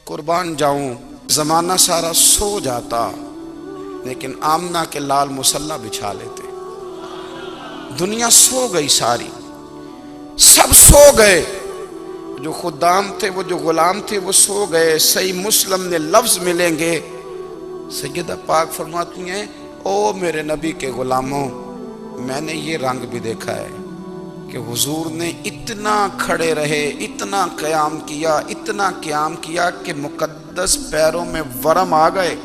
قربان جاؤں زمانہ سارا سو جاتا لیکن آمنہ کے لال مصلی بچھا لیتے. دنیا سو گئی ساری، سب سو گئے، جو خدام تھے وہ جو غلام تھے وہ سو گئے. صحیح مسلم نے لفظ ملیں گے، سیدہ پاک فرماتی ہیں او میرے نبی کے غلاموں، میں نے یہ رنگ بھی دیکھا ہے کہ حضور نے اتنا کھڑے رہے، اتنا قیام کیا، اتنا قیام کیا کہ مقدس پیروں میں ورم آ گئے،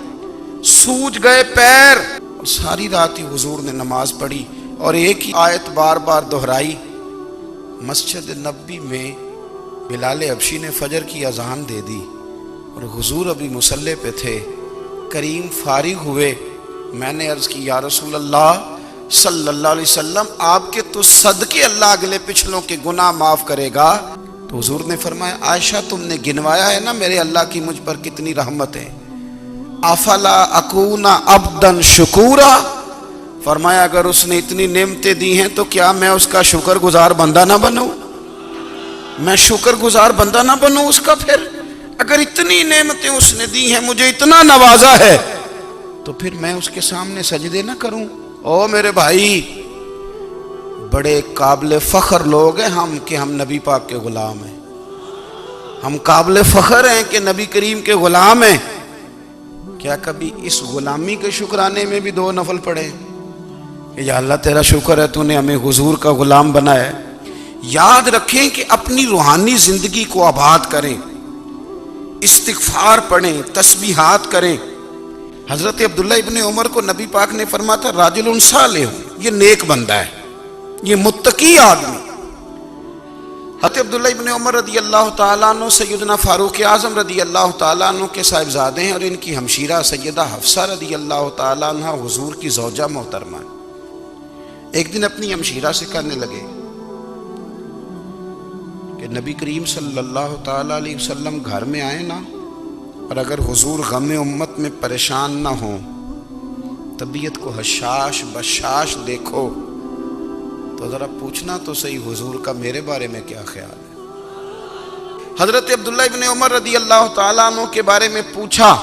سوج گئے پیر. اور ساری رات ہی حضور نے نماز پڑھی اور ایک ہی آیت بار بار دہرائی. مسجد نبوی میں بلال حبشی نے فجر کی اذان دے دی اور حضور ابھی مصلی پہ تھے. کریم فارغ ہوئے، میں نے عرض کی یا رسول اللہ صلی اللہ علیہ وسلم، آپ کے تو صدقے اللہ اگلے پچھلوں کے گناہ معاف کرے گا. تو حضور نے فرمایا عائشہ تم نے گنوایا ہے نا میرے اللہ کی مجھ پر کتنی رحمت ہے. افلا اکون عبدا شکورا، فرمایا اگر اس نے اتنی نعمتیں دی ہیں تو کیا میں اس کا شکر گزار بندہ نہ بنوں؟ میں شکر گزار بندہ نہ بنوں اس کا؟ پھر اگر اتنی نعمتیں اس نے دی ہیں، مجھے اتنا نوازا ہے، تو پھر میں اس کے سامنے سجدے نہ کروں؟ او میرے بھائی، بڑے قابل فخر لوگ ہیں ہم کہ ہم نبی پاک کے غلام ہیں. ہم قابل فخر ہیں کہ نبی کریم کے غلام ہیں. کیا کبھی اس غلامی کے شکرانے میں بھی 2 نفل پڑھے کہ یا اللہ تیرا شکر ہے تو نے ہمیں حضور کا غلام بنایا ہے؟ یاد رکھیں کہ اپنی روحانی زندگی کو آباد کریں، استغفار پڑھیں، تسبیحات کریں. حضرت عبداللہ ابن عمر کو نبی پاک نے فرمایا تھا راجل صالح، یہ نیک بندہ ہے، یہ متقی آدمی. حضرت عبداللہ ابن عمر رضی اللہ تعالیٰ عنہ سیدنا فاروق اعظم رضی اللہ تعالیٰ عنہ کے صاحبزادے ہیں اور ان کی ہمشیرہ سیدہ حفصہ رضی اللہ تعالیٰ عنہ حضور کی زوجہ محترمہ. ایک دن اپنی ہمشیرہ سے کہنے لگے کہ نبی کریم صلی اللہ تعالیٰ علیہ وسلم گھر میں آئے نا، اور اگر حضور غم امت میں پریشان نہ ہوں، طبیعت کو حشاش بشاش دیکھو، تو ذرا پوچھنا تو صحیح حضور کا میرے بارے میں کیا خیال ہے. حضرت عبداللہ ابن عمر رضی اللہ تعالیٰ عنہ کے بارے میں پوچھا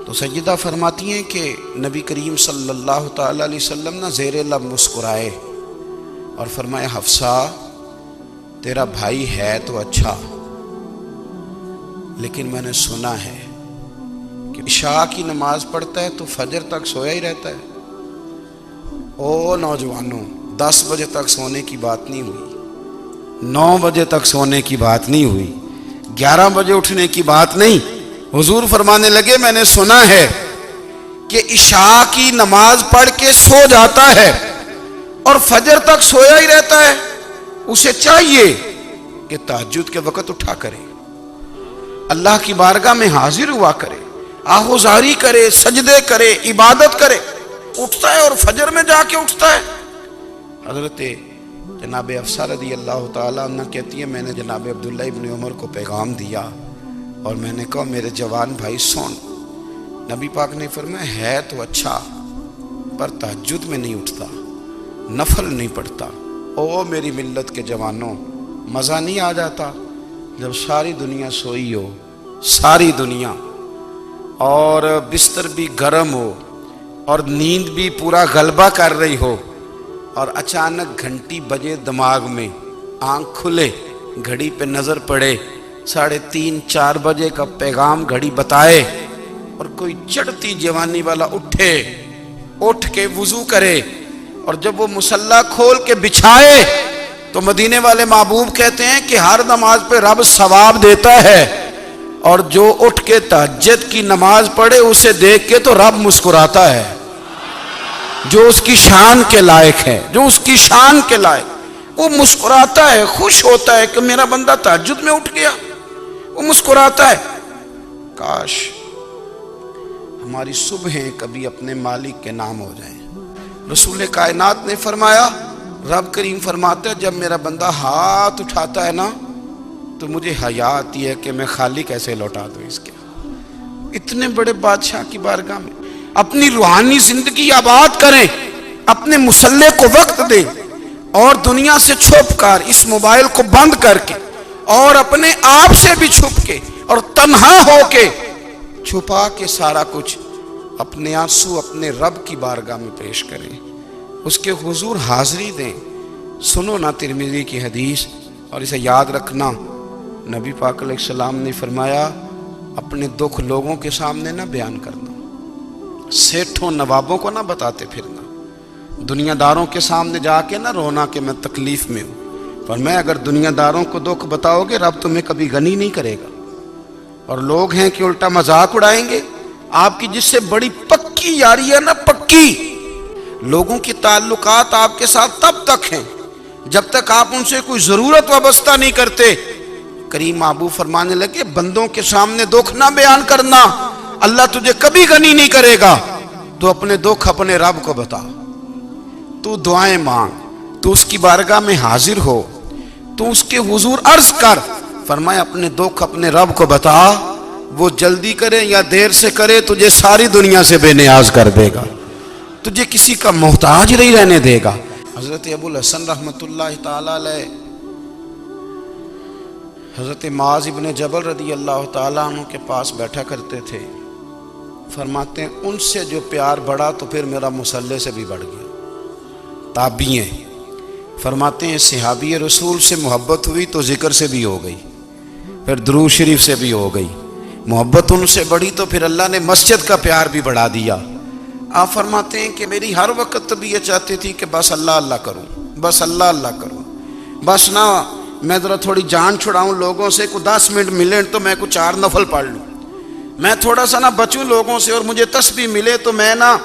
تو سیدہ فرماتی ہیں کہ نبی کریم صلی اللہ تعالیٰ علیہ وسلم نہ زیر لب مسکرائے اور فرمایا حفصہ تیرا بھائی ہے تو اچھا، لیکن میں نے سنا ہے کہ عشاء کی نماز پڑھتا ہے تو فجر تک سویا ہی رہتا ہے. او نوجوانوں، 10 بجے تک سونے کی بات نہیں ہوئی، 9 بجے تک سونے کی بات نہیں ہوئی، 11 بجے اٹھنے کی بات نہیں. حضور فرمانے لگے میں نے سنا ہے کہ عشاء کی نماز پڑھ کے سو جاتا ہے اور فجر تک سویا ہی رہتا ہے، اسے چاہیے کہ تہجد کے وقت اٹھا کرے، اللہ کی بارگاہ میں حاضر ہوا کرے، آہوزاری کرے، سجدے کرے، عبادت کرے. اٹھتا ہے اور فجر میں جا کے اٹھتا ہے. حضرت جناب حفصہ رضی اللہ تعالیٰ عنہ کہتی ہے میں نے جناب عبداللہ ابن عمر کو پیغام دیا اور میں نے کہا میرے جوان بھائی سن. نبی پاک نے فرمایا ہے تو اچھا پر تہجد میں نہیں اٹھتا، نفل نہیں پڑھتا. او میری ملت کے جوانوں، مزہ نہیں آ جاتا جب ساری دنیا سوئی ہو، ساری دنیا، اور بستر بھی گرم ہو اور نیند بھی پورا غلبہ کر رہی ہو، اور اچانک گھنٹی بجے دماغ میں، آنکھ کھلے، گھڑی پہ نظر پڑے، 3:30 4 بجے کا پیغام گھڑی بتائے، اور کوئی چڑھتی جوانی والا اٹھ کے وضو کرے، اور جب وہ مصلی کھول کے بچھائے تو مدینے والے محبوب کہتے ہیں کہ ہر نماز پہ رب ثواب دیتا ہے، اور جو اٹھ کے تہجد کی نماز پڑھے اسے دیکھ کے تو رب مسکراتا ہے، جو اس کی شان کے لائق ہے، جو اس کی شان کے لائق، وہ مسکراتا ہے، خوش ہوتا ہے کہ میرا بندہ تہجد میں اٹھ گیا، وہ مسکراتا ہے. کاش ہماری صبحیں کبھی اپنے مالک کے نام ہو جائیں. رسول کائنات نے فرمایا، رب کریم فرماتا ہے جب میرا بندہ ہاتھ اٹھاتا ہے نا تو مجھے حیا آتی ہے کہ میں خالی کیسے لوٹا دوں اس کے. اتنے بڑے بادشاہ کی بارگاہ میں اپنی روحانی زندگی آباد کریں، اپنے مصلی کو وقت دیں، اور دنیا سے چھپ کر اس موبائل کو بند کر کے اور اپنے آپ سے بھی چھپ کے اور تنہا ہو کے چھپا کے سارا کچھ اپنے آنسو اپنے رب کی بارگاہ میں پیش کریں، اس کے حضور حاضری دیں۔ سنو نا ترمذی کی حدیث، اور اسے یاد رکھنا، نبی پاک علیہ السلام نے فرمایا اپنے دکھ لوگوں کے سامنے نہ بیان کرنا، سیٹھوں نوابوں کو نہ بتاتے پھرنا، دنیا داروں کے سامنے جا کے نہ رونا کہ میں تکلیف میں ہوں، پر میں اگر دنیا داروں کو دکھ بتاؤ گے رب تمہیں کبھی غنی نہیں کرے گا۔ اور لوگ ہیں کہ الٹا مذاق اڑائیں گے آپ کی، جس سے بڑی پکی یاری ہے نا، پکی لوگوں کی تعلقات آپ کے ساتھ تب تک ہیں جب تک آپ ان سے کوئی ضرورت وابستہ نہیں کرتے۔ کریم ابو فرمانے لگے بندوں کے سامنے دکھ نہ بیان کرنا، اللہ تجھے کبھی غنی نہیں کرے گا، تو اپنے دکھ اپنے رب کو بتا، تو دعائیں مانگ، تو اس کی بارگاہ میں حاضر ہو، تو اس کے حضور عرض کر۔ فرمایا اپنے دکھ اپنے رب کو بتا، وہ جلدی کرے یا دیر سے کرے تجھے ساری دنیا سے بے نیاز کر دے گا، تجھے کسی کا محتاج نہیں رہنے دے گا۔ حضرت ابو الحسن رحمۃ اللہ تعالی علیہ حضرت معاذ ابن جبل رضی اللہ تعالیٰ عنہ کے پاس بیٹھا کرتے تھے، فرماتے ہیں ان سے جو پیار بڑھا تو پھر میرا مصلی سے بھی بڑھ گیا۔ تابعی ہیں، فرماتے ہیں صحابی رسول سے محبت ہوئی تو ذکر سے بھی ہو گئی، پھر درود شریف سے بھی ہو گئی، محبت ان سے بڑھی تو پھر اللہ نے مسجد کا پیار بھی بڑھا دیا۔ آپ فرماتے ہیں کہ میری ہر وقت طبیعت چاہتی تھی کہ بس اللہ اللہ کروں، بس اللہ اللہ کروں، بس نہ میں ذرا تھوڑی جان چھڑاؤں لوگوں سے، کو 10 منٹ ملے تو میں کچھ 4 نفل پڑھ لوں، میں تھوڑا سا نہ بچوں لوگوں سے، اور مجھے تسبیح ملے تو میں نہ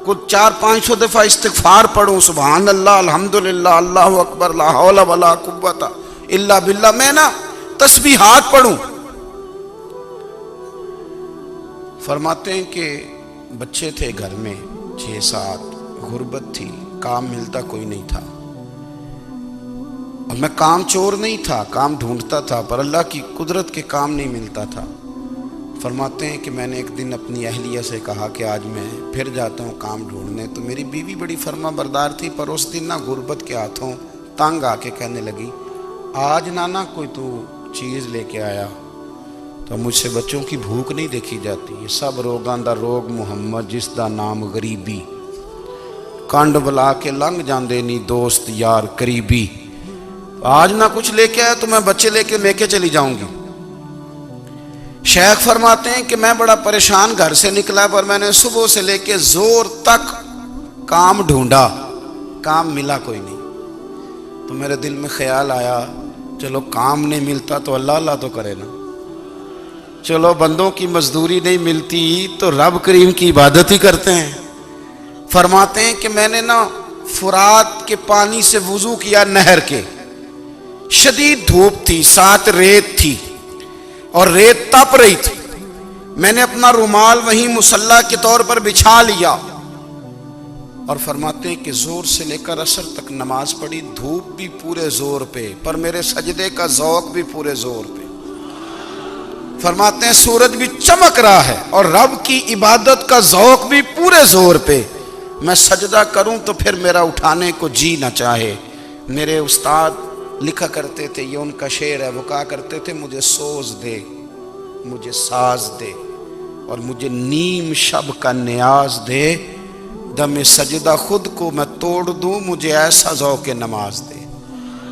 کچھ 400-500 دفعہ استغفار پڑھوں، سبحان اللہ، الحمدللہ، اللہ اکبر، لا حول ولا قوت الا باللہ، میں نہ تسبیحات پڑھوں۔ فرماتے ہیں کہ بچے تھے گھر میں 6-7، غربت تھی، کام ملتا کوئی نہیں تھا، اور میں کام چور نہیں تھا، کام ڈھونڈتا تھا، پر اللہ کی قدرت کے کام نہیں ملتا تھا۔ فرماتے ہیں کہ میں نے ایک دن اپنی اہلیہ سے کہا کہ آج میں پھر جاتا ہوں کام ڈھونڈنے، تو میری بیوی بڑی فرما بردار تھی، پر اس دن نہ غربت کے ہاتھوں تنگ آ کے کہنے لگی آج نانا کوئی تو چیز لے کے آیا، تو مجھ سے بچوں کی بھوک نہیں دیکھی جاتی، یہ سب روگاں دا روگ محمد جس دا نام غریبی، کنڈ بلا کے لنگ جاندے نہیں دوست یار قریبی، آج نہ کچھ لے کے آیا تو میں بچے لے کے میکے چلی جاؤں گی۔ شیخ فرماتے ہیں کہ میں بڑا پریشان گھر سے نکلا، پر میں نے صبح سے لے کے زور تک کام ڈھونڈا، کام ملا کوئی نہیں، تو میرے دل میں خیال آیا چلو کام نہیں ملتا تو اللہ اللہ تو کرے نا، چلو بندوں کی مزدوری نہیں ملتی تو رب کریم کی عبادت ہی کرتے ہیں۔ فرماتے ہیں کہ میں نے نا فرات کے پانی سے وضو کیا، نہر کے، شدید دھوپ تھی، ساتھ ریت تھی اور ریت تپ رہی تھی، میں نے اپنا رومال وہیں مصلی کے طور پر بچھا لیا، اور فرماتے ہیں کہ زور سے لے کر عصر تک نماز پڑھی، دھوپ بھی پورے زور پہ، پر میرے سجدے کا ذوق بھی پورے زور پہ۔ فرماتے ہیں سورج بھی چمک رہا ہے اور رب کی عبادت کا ذوق بھی پورے زور پہ، میں سجدہ کروں تو پھر میرا اٹھانے کو جی نہ چاہے۔ میرے استاد لکھا کرتے تھے، یہ ان کا شعر ہے، وہ کہا کرتے تھے مجھے سوز دے، مجھے ساز دے، اور مجھے نیم شب کا نیاز دے، دم سجدہ خود کو میں توڑ دوں، مجھے ایسا ذوق نماز دے،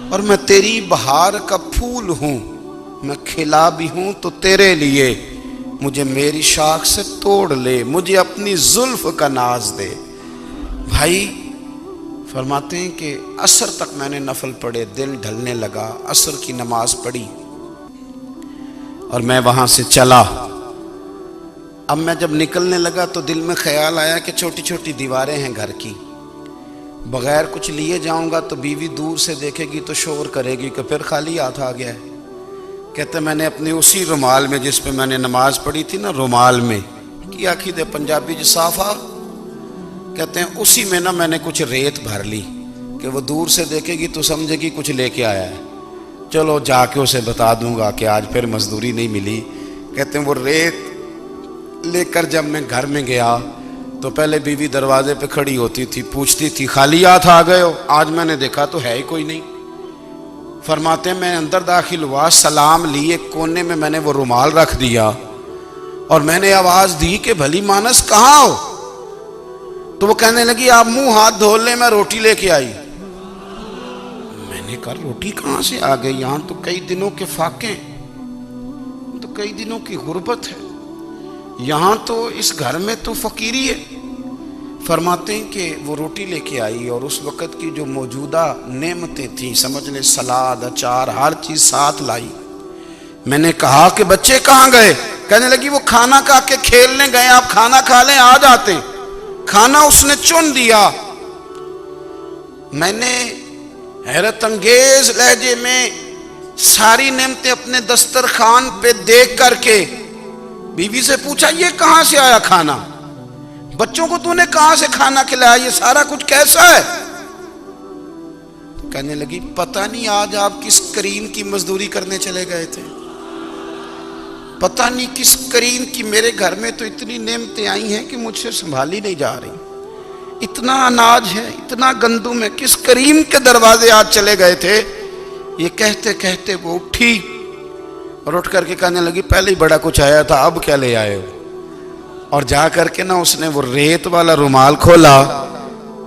اور میں تیری بہار کا پھول ہوں، میں کھلا بھی ہوں تو تیرے لیے، مجھے میری شاخ سے توڑ لے، مجھے اپنی زلف کا ناز دے۔ بھائی فرماتے ہیں کہ عصر تک میں نے نفل پڑھے، دل ڈھلنے لگا، عصر کی نماز پڑھی اور میں وہاں سے چلا۔ اب میں جب نکلنے لگا تو دل میں خیال آیا کہ چھوٹی چھوٹی دیواریں ہیں گھر کی، بغیر کچھ لیے جاؤں گا تو بیوی دور سے دیکھے گی تو شور کرے گی کہ پھر خالی ہاتھ آ گیا ہے۔ کہتے میں نے اپنے اسی رومال میں جس پہ میں نے نماز پڑھی تھی نا، رومال میں کی آخی دے پنجابی جو صافہ کہتے ہیں، اسی میں نا میں نے کچھ ریت بھر لی کہ وہ دور سے دیکھے گی تو سمجھے گی کچھ لے کے آیا ہے، چلو جا کے اسے بتا دوں گا کہ آج پھر مزدوری نہیں ملی۔ کہتے ہیں وہ ریت لے کر جب میں گھر میں گیا تو پہلے بیوی دروازے پہ کھڑی ہوتی تھی، پوچھتی تھی خالی ہاتھ آ گئے ہو؟ آج میں نے دیکھا تو ہے ہی کوئی نہیں۔ فرماتے ہیں میں اندر داخل ہوا، سلام لی، ایک کونے میں نے وہ رومال رکھ دیا اور میں نے آواز دی کہ بھلی مانس کہاں ہو؟ تو وہ کہنے لگی آپ منہ ہاتھ دھو لیں، میں روٹی لے کے آئی۔ میں نے کہا روٹی کہاں سے آ گئی؟ یہاں تو کئی دنوں کے فاقے، تو کئی دنوں کی غربت ہے، یہاں تو اس گھر میں تو فقیری ہے۔ فرماتے ہیں کہ وہ روٹی لے کے آئی اور اس وقت کی جو موجودہ نعمتیں تھیں، سمجھ لیں سلاد، اچار، ہر چیز ساتھ لائی۔ میں نے کہا کہ بچے کہاں گئے؟ کہنے لگی وہ کھانا کھا کے کھیلنے گئے، آپ کھانا کھا لیں آ جاتے ہیں۔ کھانا اس نے چن دیا۔ میں نے حیرت انگیز لہجے میں ساری نعمتیں اپنے دسترخوان پہ دیکھ کر کے بیوی سے پوچھا یہ کہاں سے آیا کھانا؟ بچوں کو تو نے کہاں سے کھانا کھلایا؟ یہ سارا کچھ کیسا ہے؟ کہنے لگی پتہ نہیں آج آپ کس کریم کی مزدوری کرنے چلے گئے تھے، پتہ نہیں کس کریم کی، میرے گھر میں تو اتنی نعمتیں آئی ہیں کہ مجھ سے سنبھالی نہیں جا رہی، اتنا اناج ہے، اتنا گندم ہے، کس کریم کے دروازے آج چلے گئے تھے؟ یہ کہتے کہتے وہ اٹھی اور اٹھ کر کے کہنے لگی پہلے ہی بڑا کچھ آیا تھا، اب کیا لے آئے ہو؟ اور جا کر کے نا اس نے وہ ریت والا رومال کھولا،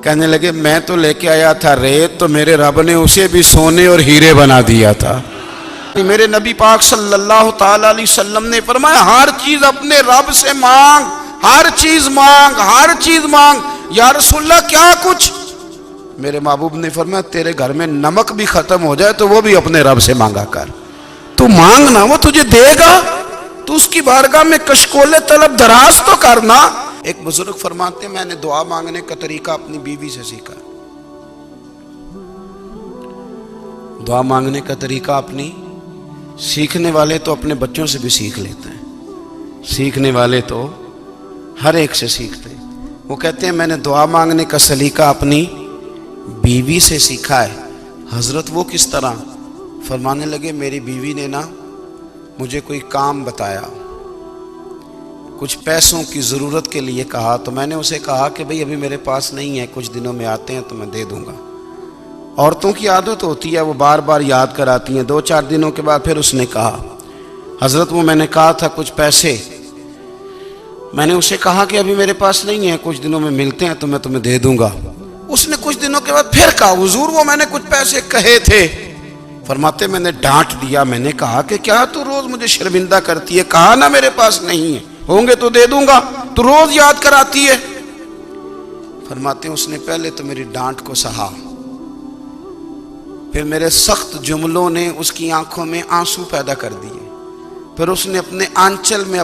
کہنے لگے میں تو لے کے آیا تھا ریت، تو میرے رب نے اسے بھی سونے اور ہیرے بنا دیا تھا۔ میرے نبی پاک صلی اللہ تعالی علیہ وسلم نے فرمایا ہر چیز اپنے رب سے مانگ، ہر چیز مانگ، ہر چیز مانگ۔ یا رسول اللہ کیا کچھ؟ میرے محبوب نے فرمایا تیرے گھر میں نمک بھی ختم ہو جائے تو وہ بھی اپنے رب سے مانگا کر، تو مانگنا وہ تجھے دے گا، تو اس کی بارگاہ میں کشکول طلب دراز تو کرنا۔ ایک بزرگ فرماتے ہیں میں نے دعا مانگنے کا طریقہ اپنی بیوی سے سیکھا، دعا مانگنے کا طریقہ اپنی، سیکھنے والے تو اپنے بچوں سے بھی سیکھ لیتے ہیں، سیکھنے والے تو ہر ایک سے سیکھتے ہیں۔ وہ کہتے ہیں میں نے دعا مانگنے کا سلیقہ اپنی بیوی سے سیکھا ہے۔ حضرت وہ کس طرح؟ فرمانے لگے میری بیوی نے نا مجھے کوئی کام بتایا، کچھ پیسوں کی ضرورت کے لیے کہا، تو میں نے اسے کہا کہ بھئی ابھی میرے پاس نہیں ہے، کچھ دنوں میں آتے ہیں تو میں دے دوں گا۔ عورتوں کی عادت ہوتی ہے وہ بار بار یاد کراتی ہیں، 2-4 دنوں کے بعد پھر اس نے کہا حضرت وہ میں نے کہا تھا کچھ پیسے، میں نے اسے کہا کہ ابھی میرے پاس نہیں ہے، کچھ دنوں میں ملتے ہیں تو میں تمہیں دے دوں گا۔ اس نے کچھ دنوں کے بعد پھر کہا حضور وہ میں نے کچھ پیسے کہے تھے۔ فرماتے میں نے ڈانٹ دیا، میں نے کہا کہ کیا تو روز مجھے شرمندہ کرتی ہے، کہا نا میرے پاس نہیں ہے، ہوں گے تو دے دوں گا، تو روز یاد کراتی ہے۔ فرماتے ہیں اس نے پہلے تو میری ڈانٹ کو سہا، پھر میرے سخت جملوں نے اس کی آنکھوں میں آنسو پیدا کر دیے، پھر اس نے اپنے آنچل میں